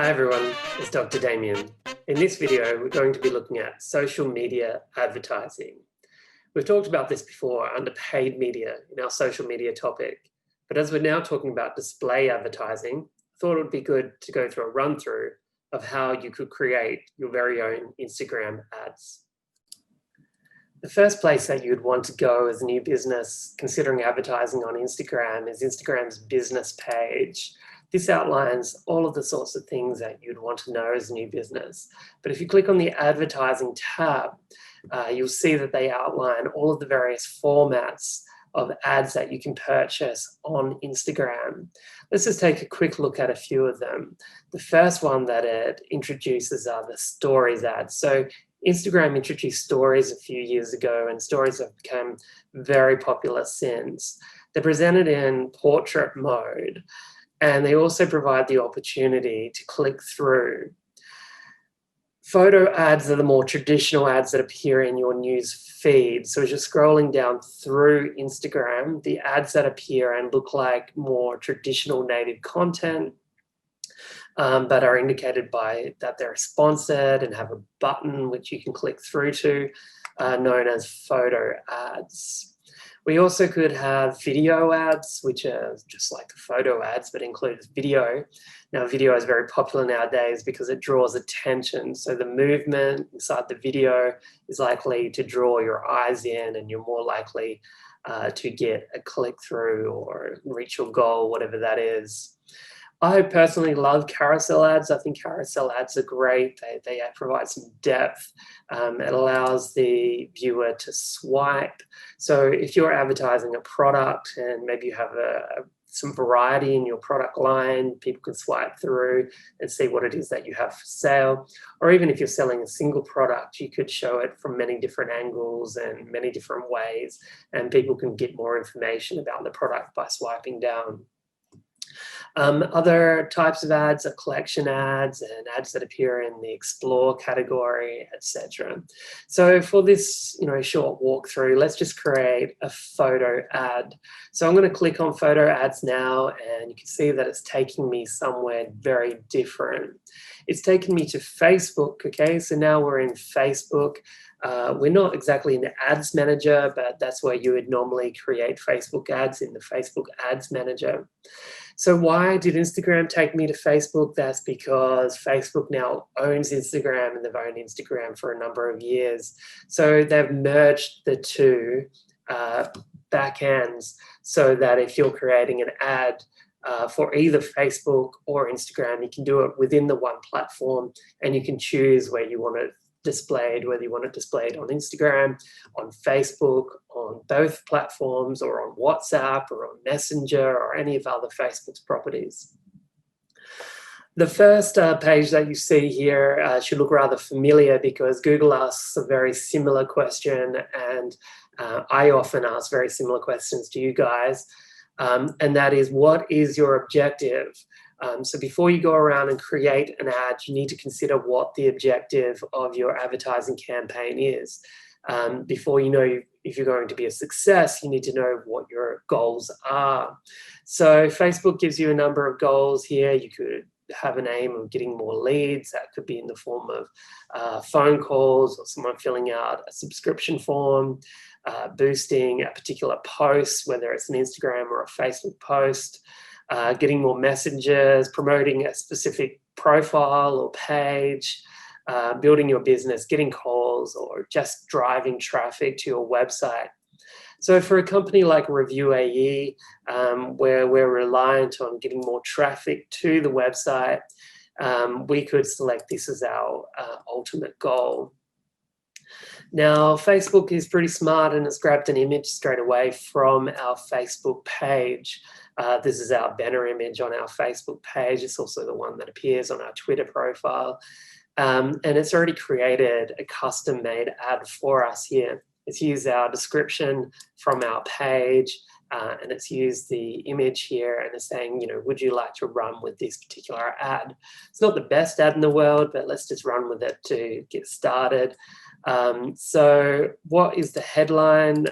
Hi everyone, it's Dr. Damien. In this video, we're going to be looking at social media advertising. We've talked about this before under paid media in our social media topic, but as we're now talking about display advertising, I thought it would be good to go through a run through of how you could create your very own Instagram ads. The first place that you'd want to go as a new business considering advertising on Instagram is Instagram's business page. This outlines all of the sorts of things that you'd want to know as a new business. But if you click on the advertising tab, you'll see that they outline all of the various formats of ads that you can purchase on Instagram. Let's just take a quick look at a few of them. The first one that it introduces are the stories ads. So Instagram introduced stories a few years ago, and stories have become very popular since. They're presented in portrait mode, and they also provide the opportunity to click through. Photo ads are the more traditional ads that appear in your news feed. So as you're scrolling down through Instagram, the ads that appear and look like more traditional native content, but are indicated by that they're sponsored and have a button which you can click through to, known as photo ads. We also could have video ads, which are just like the photo ads, but include video. Now, video is very popular nowadays because it draws attention. So the movement inside the video is likely to draw your eyes in, and you're more likely to get a click through or reach your goal, whatever that is. I personally love carousel ads. I think carousel ads are great. They provide some depth. It allows the viewer to swipe. So if you're advertising a product and maybe you have some variety in your product line, people can swipe through and see what it is that you have for sale. Or even if you're selling a single product, you could show it from many different angles and many different ways, and people can get more information about the product by swiping down. Other types of ads are collection ads and ads that appear in the explore category, etc. So for this, short walkthrough, let's just create a photo ad. So I'm going to click on photo ads now, and you can see that it's taking me somewhere very different. It's taken me to Facebook. Okay, so now we're in Facebook. We're not exactly in the ads manager, but that's where you would normally create Facebook ads, in the Facebook ads manager. So why did Instagram take me to Facebook? That's because Facebook now owns Instagram, and they've owned Instagram for a number of years. So they've merged the two back ends so that if you're creating an ad for either Facebook or Instagram, you can do it within the one platform, and you can choose where you want it displayed, whether you want it displayed on Instagram, on Facebook, on both platforms, or on WhatsApp, or on Messenger, or any of other Facebook's properties. The first page that you see here should look rather familiar because Google asks a very similar question, and I often ask very similar questions to you guys, and that is, what is your objective? So before you go around and create an ad, you need to consider what the objective of your advertising campaign is. Before you know if you're going to be a success, you need to know what your goals are. So Facebook gives you a number of goals here. You could have an aim of getting more leads. That could be in the form of phone calls, or someone filling out a subscription form, boosting a particular post, whether it's an Instagram or a Facebook post, getting more messengers, promoting a specific profile or page, building your business, getting calls, or just driving traffic to your website. So for a company like Review AE, where we're reliant on getting more traffic to the website, we could select this as our ultimate goal. Now, Facebook is pretty smart, and it's grabbed an image straight away from our Facebook page. This is our banner image on our Facebook page. It's also the one that appears on our Twitter profile. And it's already created a custom-made ad for us here. It's used our description from our page, and it's used the image here and is saying, would you like to run with this particular ad? It's not the best ad in the world, but let's just run with it to get started. So what is the headline?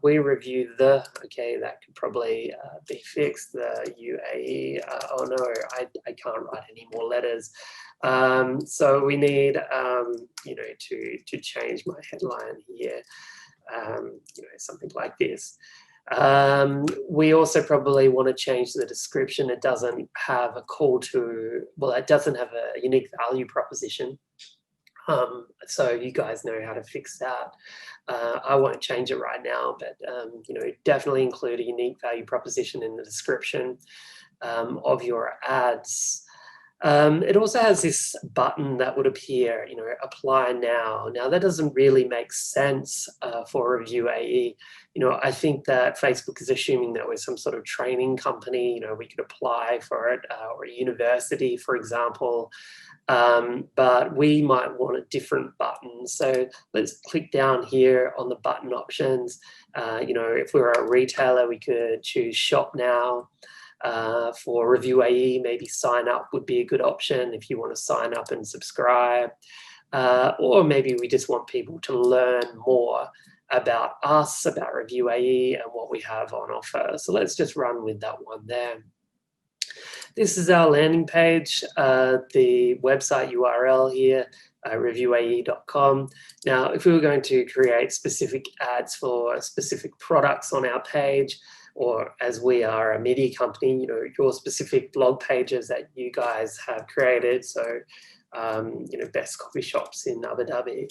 We review okay, that could probably be fixed, the UAE. Oh no, I can't write any more letters. So we need, to change my headline here, something like this. We also probably want to change the description. It doesn't have a call to, well, it doesn't have a unique value proposition. So you guys know how to fix that. I won't change it right now, but definitely include a unique value proposition in the description of your ads. It also has this button that would appear, apply now. Now that doesn't really make sense for Review AE. I think that Facebook is assuming that we're some sort of training company, we could apply for it, or a university, for example. But we might want a different button. So let's click down here on the button options. If we were a retailer, we could choose shop now. For Review AE, maybe sign up would be a good option if you want to sign up and subscribe. Or maybe we just want people to learn more about us, about Review AE and what we have on offer. So let's just run with that one there. This is our landing page, the website URL here, reviewae.com. Now, if we were going to create specific ads for specific products on our page, or as we are a media company, your specific blog pages that you guys have created, so, best coffee shops in Abu Dhabi,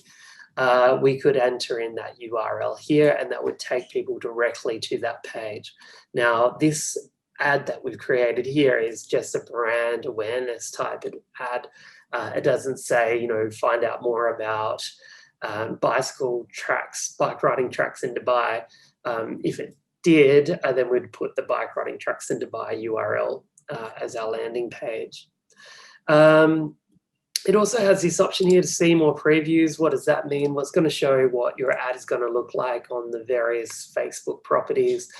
we could enter in that URL here and that would take people directly to that page. Now, this ad that we've created here is just a brand awareness type of ad. It doesn't say, find out more about bicycle tracks, bike riding tracks in Dubai. If it did, then we'd put the bike riding tracks in Dubai URL as our landing page. It also has this option here to see more previews. What does that mean? Well, it's going to show what your ad is going to look like on the various Facebook properties.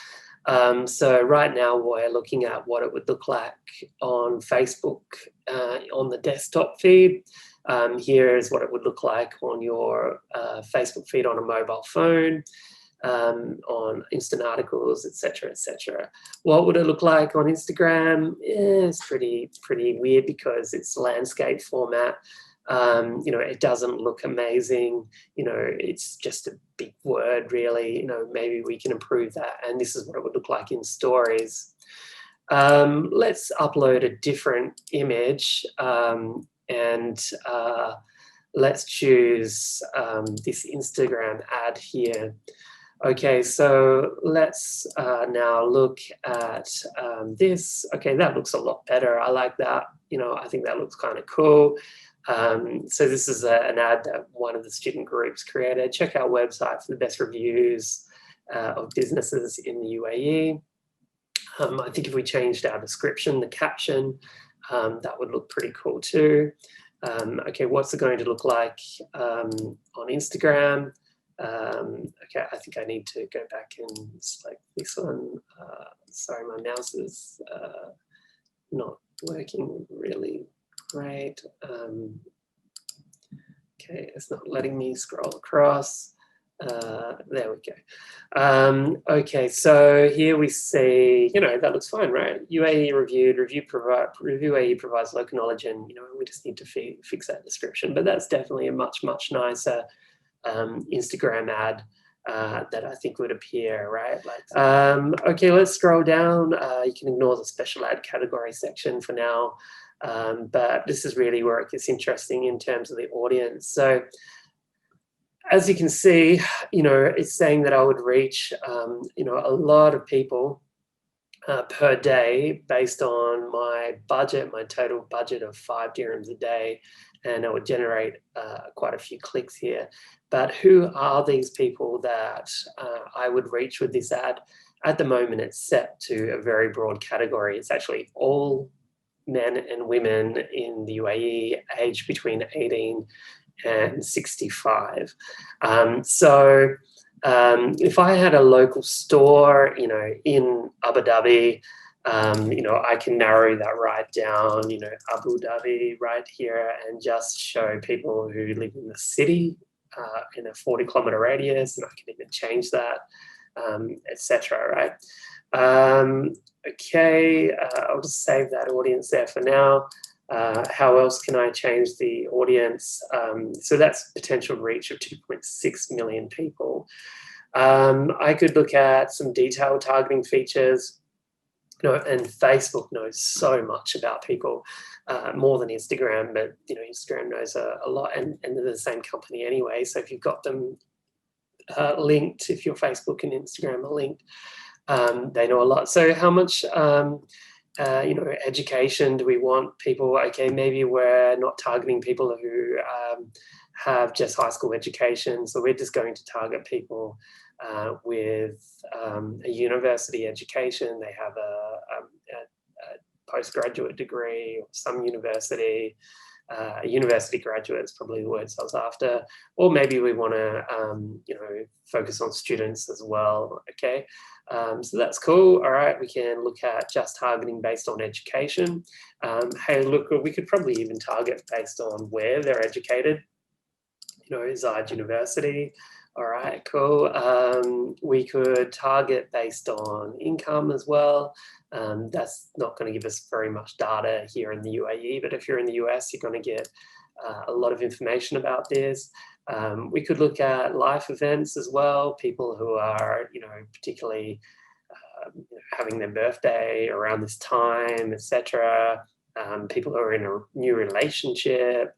So right now we're looking at what it would look like on Facebook on the desktop feed. Here is what it would look like on your Facebook feed on a mobile phone, on instant articles, etc., etc. What would it look like on Instagram? It's pretty weird because it's landscape format. It doesn't look amazing. It's just a big word, really. Maybe we can improve that. And this is what it would look like in stories. Let's upload a different image and let's choose this Instagram ad here. Okay, so let's now look at this. Okay, that looks a lot better. I like that. I think that looks kind of cool. So this is an ad that one of the student groups created. Check our website for the best reviews of businesses in the UAE. I think if we changed our description, the caption, that would look pretty cool too. Okay, what's it going to look like on Instagram? Okay, I think I need to go back and select this one. Sorry, my mouse is not working really great. Okay, it's not letting me scroll across. There we go. Okay, so here we see, that looks fine, right? UAE reviewed, Review AE provides local knowledge, and we just need to fix that description. But that's definitely a much nicer Instagram ad that I think would appear, right? Okay, let's scroll down. You can ignore the special ad category section for now. But this is really where it gets interesting in terms of the audience. So as you can see, it's saying that I would reach, a lot of people per day based on my budget, my total budget of 5 dirhams a day, and it would generate quite a few clicks here. But who are these people that I would reach with this ad? At the moment, it's set to a very broad category. It's actually all men and women in the UAE aged between 18 and 65. So If I had a local store, you know, in Abu Dhabi, you know, I can narrow that right down, you know, Abu Dhabi right here, and just show people who live in the city in a 40-kilometer radius, and I can even change that, etc. Right? Okay, I'll just save that audience there for now. How else can I change the audience? So that's potential reach of 2.6 million people. I could look at some detailed targeting features. You know, and Facebook knows so much about people, more than Instagram, but you know, Instagram knows a lot, and they're the same company anyway. So if you've got them linked, if your Facebook and Instagram are linked, they know a lot. So how much you know, education do we want people? Okay, maybe we're not targeting people who have just high school education, so we're just going to target people with a university education. They have a postgraduate degree, or some university. University graduates, probably the words I was after, or maybe we want to, you know, focus on students as well. Okay, so that's cool. All right, we can look at just targeting based on education. Hey, look, we could probably even target based on where they're educated. You know, Zayed University. All right, cool. We could target based on income as well. That's not going to give us very much data here in the UAE, but if you're in the US, you're going to get a lot of information about this. We could look at life events as well, people who are, you know, particularly having their birthday around this time, etc. People who are in a new relationship,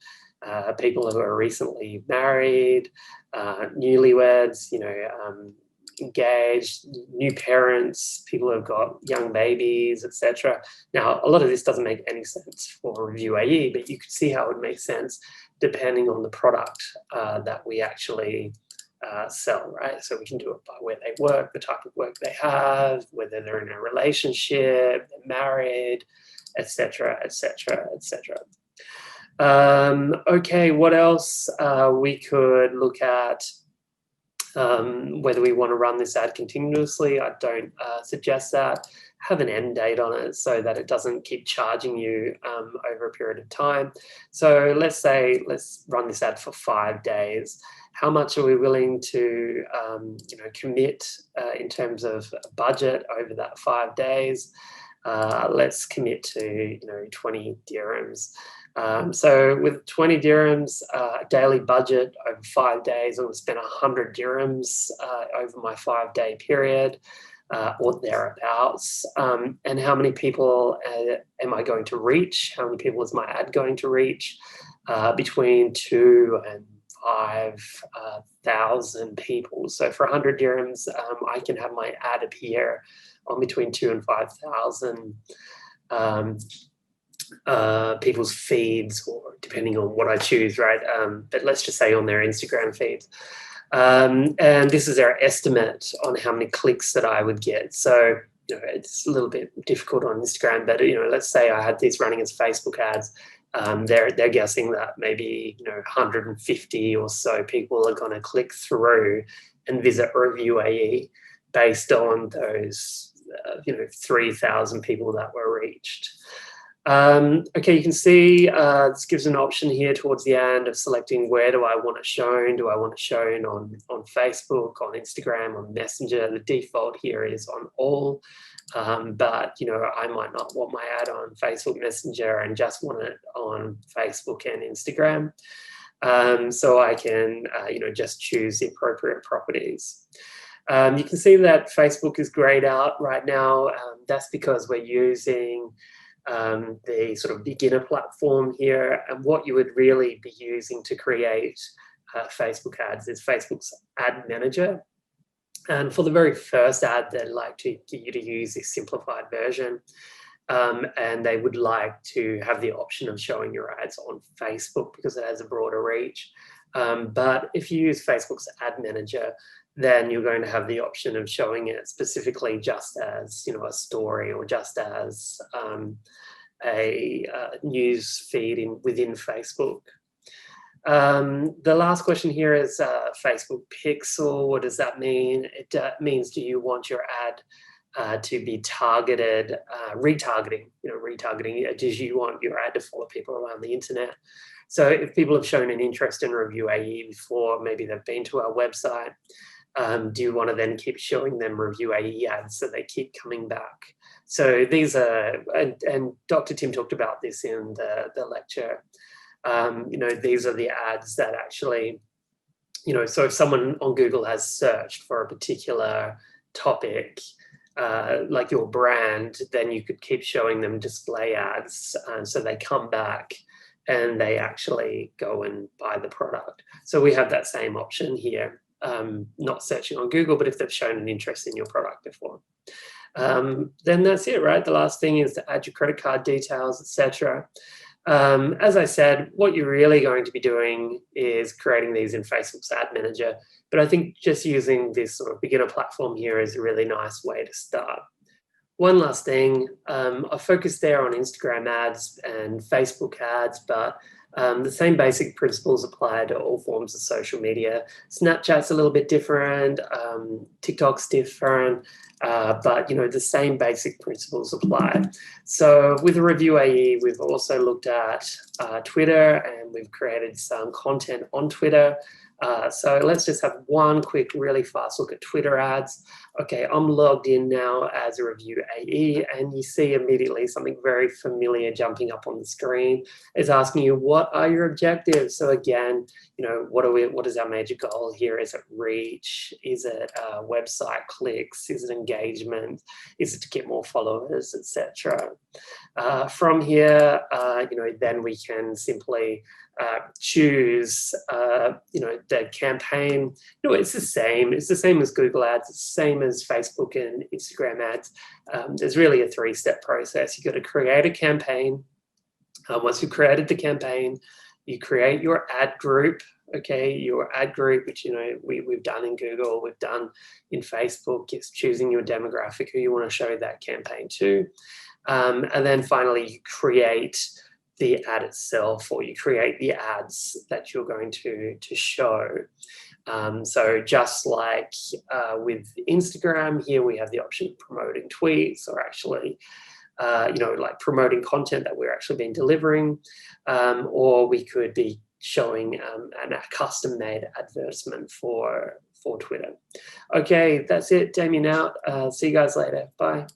people who are recently married, newlyweds, you know, engaged, new parents, people who've got young babies, etc. Now, a lot of this doesn't make any sense for UAE, but you could see how it would make sense depending on the product that we actually sell, right? So we can do it by where they work, the type of work they have, whether they're in a relationship, they're married, etc., etc., etc. Okay, what else? We could look at whether we want to run this ad continuously. I don't suggest that. Have an end date on it so that it doesn't keep charging you over a period of time. So let's run this ad for 5 days. How much are we willing to you know, commit in terms of budget over that 5 days? Let's commit to, you know, 20 dirhams. So with 20 dirhams, daily budget over 5 days, I'm going to spend 100 dirhams over my 5-day period, or thereabouts. And how many people am I going to reach? How many people is my ad going to reach? Between 2 and 5,000 people. So for 100 dirhams, I can have my ad appear on between 2 and 5,000 people's feeds, or depending on what I choose, right? But let's just say on their Instagram feeds. And this is our estimate on how many clicks that I would get. So, you know, it's a little bit difficult on Instagram, but, you know, let's say I had these running as Facebook ads. They're guessing that maybe, you know, 150 or so people are going to click through and visit Review AE based on those, you know, 3,000 people that were reached. Okay, you can see this gives an option here towards the end of selecting where do I want it shown. Do I want it shown on Facebook, on Instagram, on Messenger? The default here is on all, but, you know, I might not want my ad on Facebook Messenger and just want it on Facebook and Instagram. So I can, you know, just choose the appropriate properties. You can see that Facebook is grayed out right now. That's because we're using the sort of beginner platform here, and what you would really be using to create Facebook ads is Facebook's ad manager. And for the very first ad, they'd like to get you to use this simplified version, and they would like to have the option of showing your ads on Facebook because it has a broader reach. But if you use Facebook's ad manager, then you're going to have the option of showing it specifically just as, you know, a story, or just as a news feed within Facebook. The last question here is Facebook Pixel. What does that mean? It means, do you want your ad to be targeted, retargeting, retargeting? Do you want your ad to follow people around the internet? So if people have shown an interest in Review AE before, maybe they've been to our website, do you want to then keep showing them Review AE ads so they keep coming back? So these are, and Dr. Tim talked about this in the lecture, these are the ads that actually, so if someone on Google has searched for a particular topic, like your brand, then you could keep showing them display ads, so they come back and they actually go and buy the product. So we have that same option here, not searching on Google, but if they've shown an interest in your product before. Then that's it, right? The last thing is to add your credit card details, etc. As I said, what you're really going to be doing is creating these in Facebook's Ad Manager, but I think just using this sort of beginner platform here is a really nice way to start. One last thing, I focused there on Instagram ads and Facebook ads, but the same basic principles apply to all forms of social media. Snapchat's a little bit different, TikTok's different, but the same basic principles apply. So with Review AE, we've also looked at Twitter, and we've created some content on Twitter. So let's just have one quick, really fast look at Twitter ads. Okay, I'm logged in now as a Review AE, and you see immediately something very familiar jumping up on the screen. It's asking you, what are your objectives? So again, what is our major goal here? Is it reach? Is it website clicks? Is it engagement? Is it to get more followers, etc.? From here, then we can simply choose, the campaign. It's the same. It's the same as Google Ads. It's the same as Facebook and Instagram ads. There's really a three-step process. You've got to create a campaign. Once you've created the campaign, you create your ad group. Okay, your ad group, which we've done in Google, we've done in Facebook. It's choosing your demographic who you want to show that campaign to, and then finally you create the ad itself, or you create the ads that you're going to show. So just like with Instagram, here we have the option of promoting tweets, or actually, like promoting content that we're actually been delivering, or we could be showing a custom-made advertisement for Twitter. Okay, that's it. Damien out. See you guys later. Bye.